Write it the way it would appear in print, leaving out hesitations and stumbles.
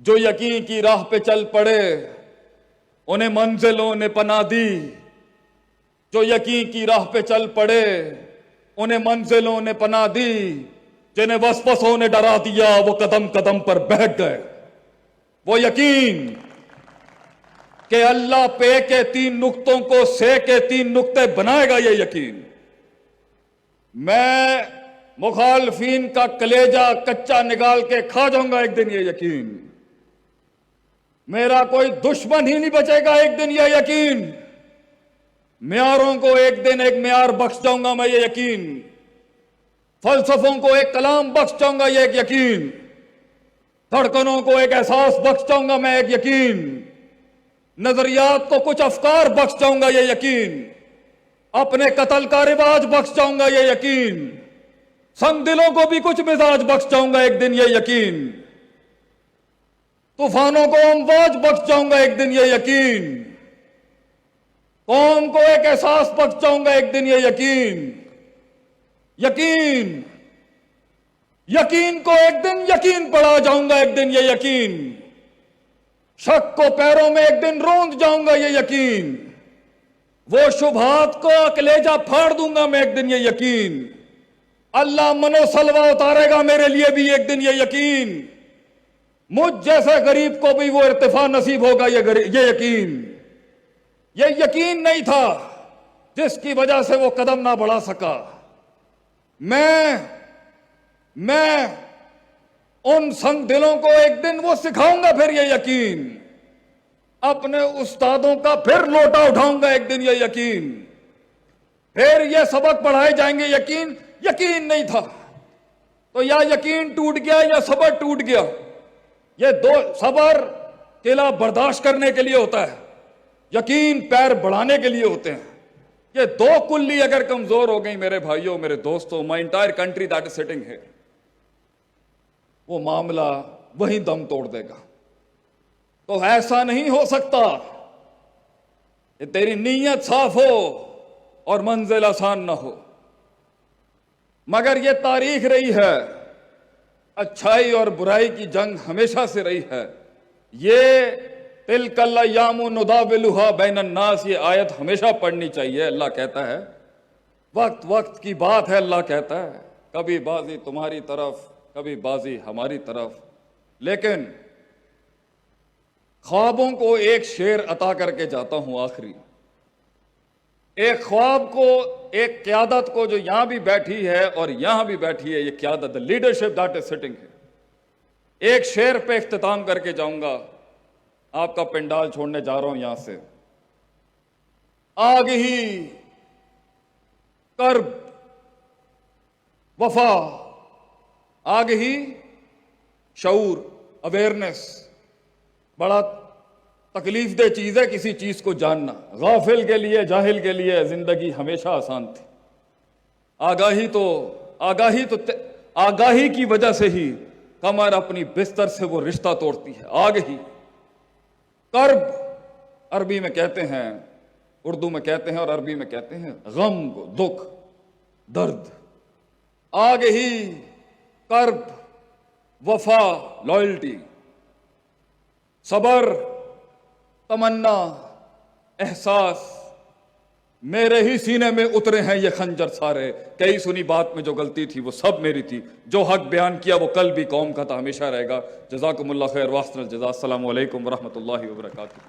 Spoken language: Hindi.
जो यकीन की राह पे चल पड़े उन्हें मंजिलों ने पनाह दी। जो यकीन की राह पे चल पड़े उन्हें मंजिलों ने पनाह दी। जिन्हें वसवसों ने डरा दिया वो कदम कदम पर बैठ गए। वो यकीन कि अल्लाह पे के 3 नुक्तों को से के 3 नुक्ते बनाएगा, ये यकीन। मैं मुखालफीन का कलेजा कच्चा निकाल के खा जाऊंगा एक दिन, ये यकीन। मेरा कोई दुश्मन ही नहीं बचेगा एक दिन, ये यकीन। म्यारों को एक दिन एक म्यार बख्श जाऊंगा मैं, ये यकीन। फलसफों को एक कलाम बख्श जाऊंगा, ये एक यकीन। धड़कनों को एक एहसास बख्श जाऊंगा मैं, एक यकीन। नजरियात को कुछ अफकार बख्श जाऊंगा, ये यकीन। अपने कत्ल का रिवाज बख्श जाऊंगा, ये यकीन। संग दिलों को भी कुछ मिजाज बख्श जाऊंगा एक दिन, ये यकीन। तूफानों को अमवाज बख्श जाऊंगा एक दिन, ये यकीन। कौम को एक एहसास बख्श जाऊंगा एक दिन, ये यकीन। यकीन यकीन को एक दिन यकीन पढ़ा जाऊंगा एक दिन, ये यकीन। शक को पैरों में एक दिन रोंद जाऊंगा, ये यकीन। वो शुभात को कलेजा फाड़ दूंगा मैं एक दिन, ये यकीन। अल्लाह मनोसलवा उतारेगा मेरे लिए भी एक दिन, ये यकीन। मुझ जैसे गरीब को भी वो इर्तिफा नसीब होगा, ये यकीन। ये यकीन नहीं था जिसकी वजह से वो कदम ना बढ़ा सका। मैं उन संग दिलों को एक दिन वो सिखाऊंगा फिर, ये यकीन। अपने उस्तादों का फिर लोटा उठाऊंगा एक दिन, ये यकीन। फिर ये सबक पढ़ाए जाएंगे, यकीन। यकीन नहीं था तो या यकीन टूट गया या सबर टूट गया। ये दो, सबर किला बर्दाश्त करने के लिए होता है, यकीन पैर बढ़ाने के लिए होते हैं। ये 2 कुल्ली अगर कमजोर हो गई मेरे भाइयों, मेरे दोस्तों, my entire country that is sitting है, वो मामला वहीं दम तोड़ देगा। तो ऐसा नहीं हो सकता कि तेरी नीयत साफ हो और मंजिल आसान ना हो। मगर ये तारीख रही है, अच्छाई और बुराई की जंग हमेशा से रही है। ये तिलकल अय्यामु नुदाविलुहा बैनन नास, ये आयत हमेशा पढ़नी चाहिए। अल्लाह कहता है, वक्त वक्त की बात है। अल्लाह कहता है, कभी बाजी तुम्हारी तरफ, कभी बाजी हमारी तरफ। लेकिन ख्वाबों को एक शेर अता करके जाता हूं आखिरी। एक ख्वाब को, एक क़यादत को जो यहां भी बैठी है और यहां भी बैठी है, ये क़यादत, लीडरशिप दैट इज सिटिंग है। एक शेर पे इख्तिताम करके जाऊंगा। आपका पंडाल छोड़ने जा रहा हूं यहां से। आग ही, कर्ब, वफा, आग ही, शऊर, अवेयरनेस। बड़ा तकलीफ दे चीज है किसी चीज को जानना। गाफिल के लिए, जाहिल के लिए जिंदगी हमेशा आसान थी। आगाही की वजह से ही कमर अपनी बिस्तर से वो रिश्ता तोड़ती है। आग ही, कर्ब अरबी में कहते हैं, उर्दू में कहते हैं और अरबी में कहते हैं गम को, दुख, दर्द। आग ही, कर्ब, वफा, लॉयल्टी, सबर, तमन्ना, एहसास। मेरे ही सीने में उतरे हैं ये खंजर सारे। कई सुनी बात में जो गलती थी वो सब मेरी थी। जो हक बयान किया वो कल भी कौम का था, हमेशा रहेगा। जज़ाकुमुल्लाह खैर, वास्तल जज़ा। अस्सलामु अलैकुम वरहमतुल्लाहि वबरकातुहू।